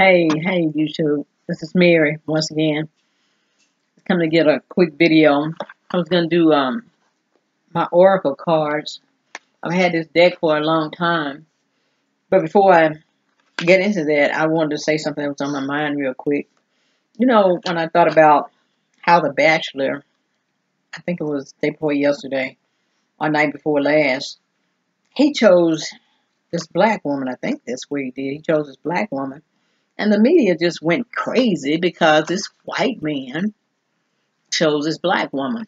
Hey, YouTube. This is Mary once again. Come to get a quick video. I was gonna do my oracle cards. I've had this deck for a long time, but before I get into that, I wanted to say something that was on my mind real quick. You know, when I thought about how the Bachelor, I think it was day before yesterday or night before last, he chose this black woman. I think that's what he did. He chose this black woman, and the media just went crazy because this white man chose this black woman.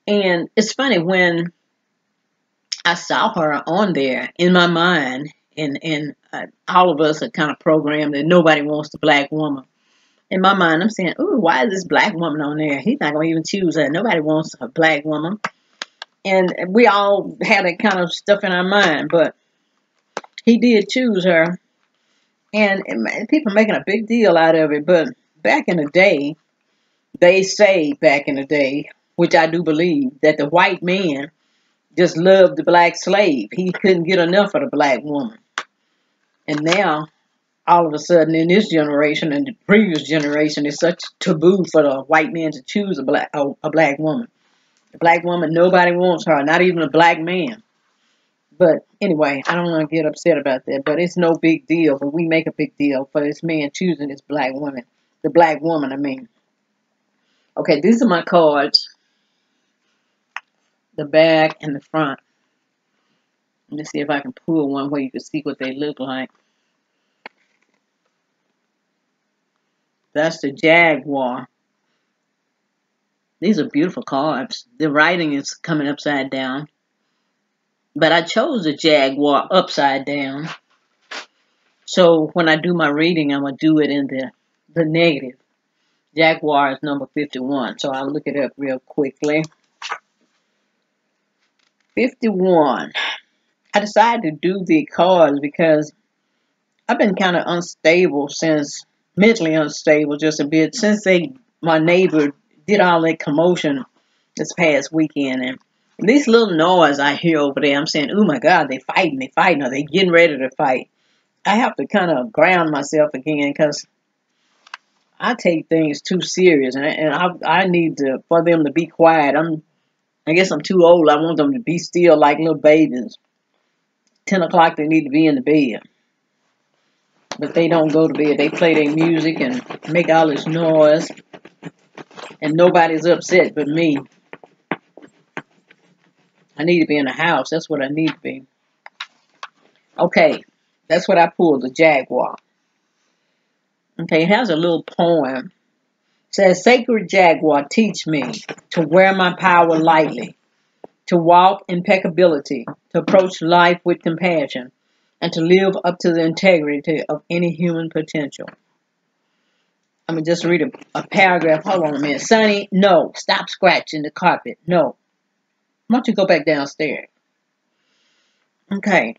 And it's funny when I saw her on there in my mind, and all of us are kind of programmed that nobody wants the black woman. In my mind, I'm saying, "Ooh, why is this black woman on there? He's not going to even choose her. Nobody wants a black woman." And we all had that kind of stuff in our mind, but he did choose her, and people are making a big deal out of it. But back in the day, they say back in the day, which I do believe, that the white man just loved the black slave. He couldn't get enough of the black woman. And now, all of a sudden, in this generation and the previous generation, it's such taboo for the white man to choose a black woman. A black woman, nobody wants her, not even a black man. But anyway, I don't want to get upset about that, but it's no big deal. But we make a big deal for this man choosing this black woman. The black woman, I mean. Okay, these are my cards. The back and the front. Let me see if I can pull one where you can see what they look like. That's the Jaguar. These are beautiful cards. The writing is coming upside down. But I chose the Jaguar upside down. So when I do my reading, I'm going to do it in the negative. Jaguar is number 51. So I'll look it up real quickly. 51. I decided to do the cards because I've been kind of unstable since, mentally unstable just a bit, since my neighbor did all that commotion this past weekend. And this little noise I hear over there, I'm saying, oh my God, they fighting, or they getting ready to fight. I have to kind of ground myself again because I take things too serious, and I need for them to be quiet. I guess I'm too old. I want them to be still like little babies. 10 o'clock, they need to be in the bed. But they don't go to bed. They play their music and make all this noise. And nobody's upset but me. I need to be in the house. That's what I need to be. Okay. That's what I pulled, the Jaguar. Okay, it has a little poem. It says, "Sacred Jaguar, teach me to wear my power lightly, to walk impeccability, to approach life with compassion, and to live up to the integrity of any human potential." I'm going to just read a paragraph. Hold on a minute. Sonny, no. Stop scratching the carpet. No. Why don't you go back downstairs? Okay.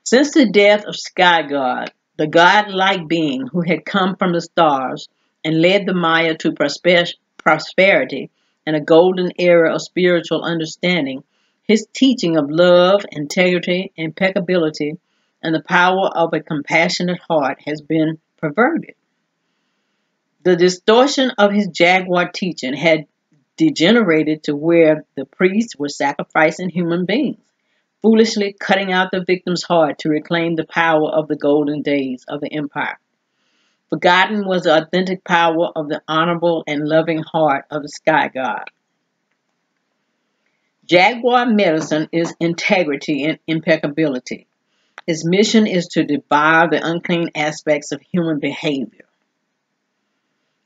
Since the death of Sky God, the godlike being who had come from the stars and led the Maya to prosperity and a golden era of spiritual understanding, his teaching of love, integrity, impeccability, and the power of a compassionate heart has been perverted. The distortion of his Jaguar teaching had degenerated to where the priests were sacrificing human beings, foolishly cutting out the victim's heart to reclaim the power of the golden days of the empire. Forgotten was the authentic power of the honorable and loving heart of the sky god. Jaguar medicine is integrity and impeccability. Its mission is to devour the unclean aspects of human behavior.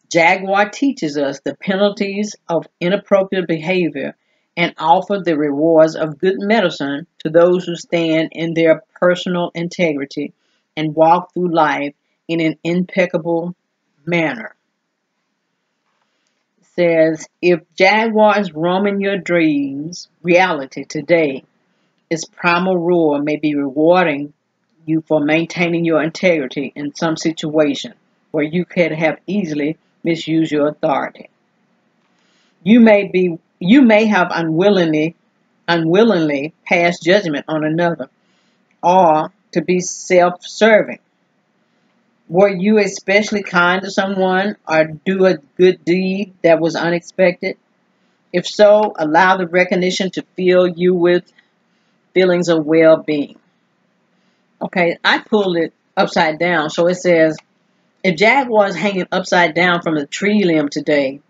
Jaguar teaches us the penalties of inappropriate behavior and offer the rewards of good medicine to those who stand in their personal integrity and walk through life in an impeccable manner. It says, if jaguars roam in your dreams, reality today, its primal roar may be rewarding you for maintaining your integrity in some situation where you could have easily misused your authority. You may have unwillingly passed judgment on another, or to be self-serving. Were you especially kind to someone or do a good deed that was unexpected? If so, allow the recognition to fill you with feelings of well-being. Okay, I pulled it upside down. So it says, if Jaguar is hanging upside down from a tree limb today,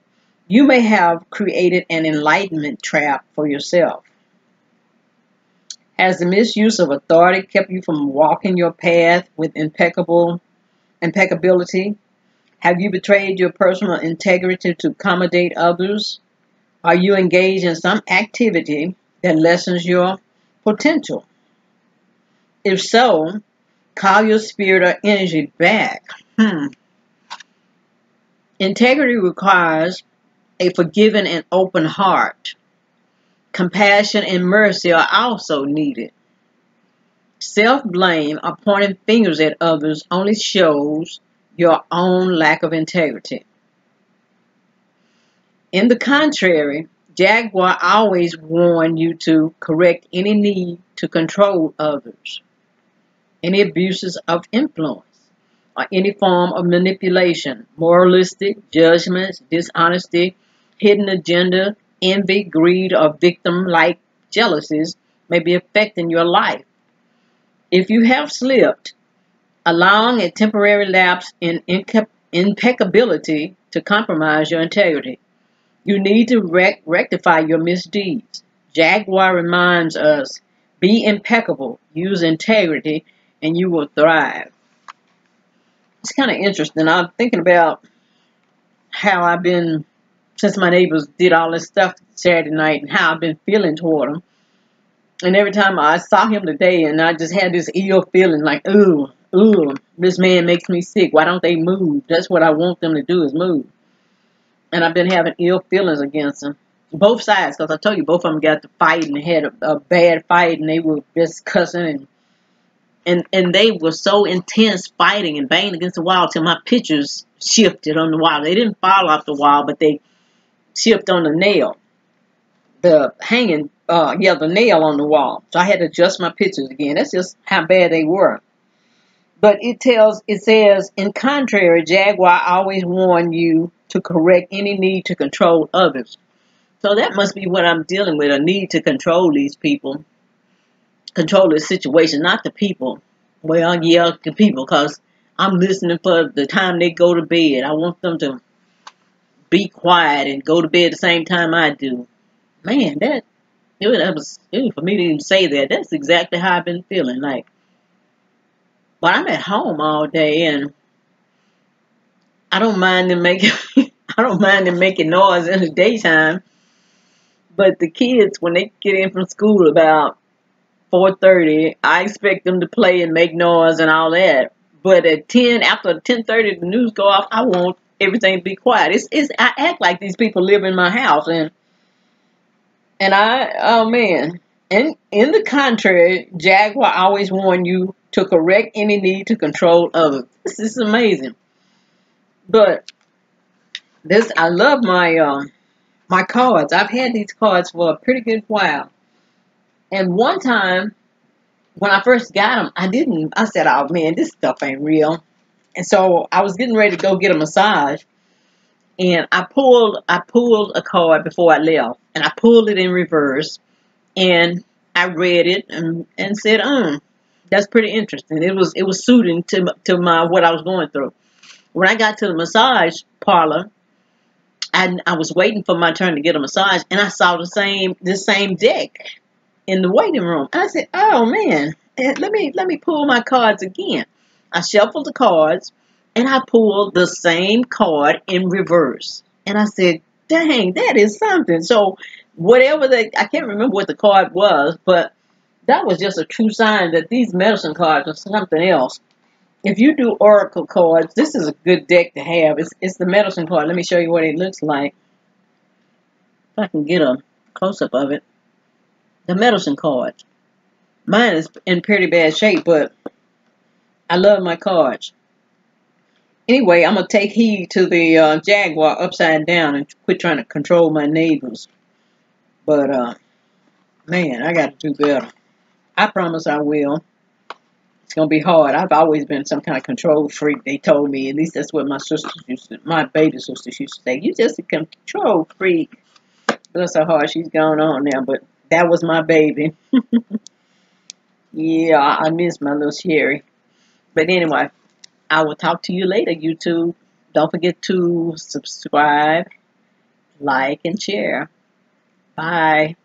you may have created an enlightenment trap for yourself. Has the misuse of authority kept you from walking your path with impeccability? Have you betrayed your personal integrity to accommodate others? Are you engaged in some activity that lessens your potential? If so, call your spirit or energy back. Integrity requires a forgiving and open heart. Compassion and mercy are also needed. Self-blame or pointing fingers at others only shows your own lack of integrity. In the contrary, Jaguar always warned you to correct any need to control others, any abuses of influence, or any form of manipulation, moralistic judgments, dishonesty, hidden agenda, envy, greed, or victim-like jealousies may be affecting your life. If you have slipped, allowing a temporary lapse in impeccability to compromise your integrity, you need to rectify your misdeeds. Jaguar reminds us, be impeccable, use integrity, and you will thrive. It's kind of interesting. I'm thinking about how I've been, since my neighbors did all this stuff Saturday night, and how I've been feeling toward them. And every time I saw him today, and I just had this ill feeling like, ooh, this man makes me sick. Why don't they move? That's what I want them to do, is move. And I've been having ill feelings against them. Both sides, because I told you, both of them got to fight and had a bad fight, and they were just cussing, and they were so intense fighting and banging against the wall till my pictures shifted on the wall. They didn't fall off the wall, but they shifted on the nail. The hanging, the nail on the wall. So I had to adjust my pictures again. That's just how bad they were. But it says, in contrary, Jaguar always warned you to correct any need to control others. So that must be what I'm dealing with, a need to control these people, control the situation, not the people. Well, yeah, the people, because I'm listening for the time they go to bed. I want them to be quiet and go to bed the same time I do. Man, it was for me to even say that. That's exactly how I've been feeling. Like, but I'm at home all day, and I don't mind them making I don't mind them making noise in the daytime. But the kids, when they get in from school about 4:30, I expect them to play and make noise and all that. But at 10, after 10:30, the news go off. I want everything to be quiet. I act like these people live in my house, and oh man. And in the contrary, Jaguar always warned you to correct any need to control others. This is amazing. But I love my cards. I've had these cards for a pretty good while. And one time, when I first got them, I said, oh man, this stuff ain't real. And so I was getting ready to go get a massage. And I pulled a card before I left. And I pulled it in reverse. And I read it and said, that's pretty interesting. It was suiting to what I was going through. When I got to the massage parlor, I was waiting for my turn to get a massage, and I saw the same deck in the waiting room. I said, oh man, let me pull my cards again. I shuffled the cards, and I pulled the same card in reverse. And I said, dang, that is something. So I can't remember what the card was, but that was just a true sign that these medicine cards are something else. If you do oracle cards, this is a good deck to have. It's the medicine card. Let me show you what it looks like. If I can get a close-up of it. The medicine cards. Mine is in pretty bad shape, but I love my cards. Anyway, I'm going to take heed to the Jaguar upside down and quit trying to control my neighbors. But, man, I got to do better. I promise I will. It's gonna be hard. I've always been some kind of control freak. They told me. At least that's what my sisters used to. My baby sisters used to say. You just a control freak. Bless her heart. She's gone on now, but that was my baby. Yeah, I miss my little Sherry. But anyway, I will talk to you later, YouTube. Don't forget to subscribe, like, and share. Bye.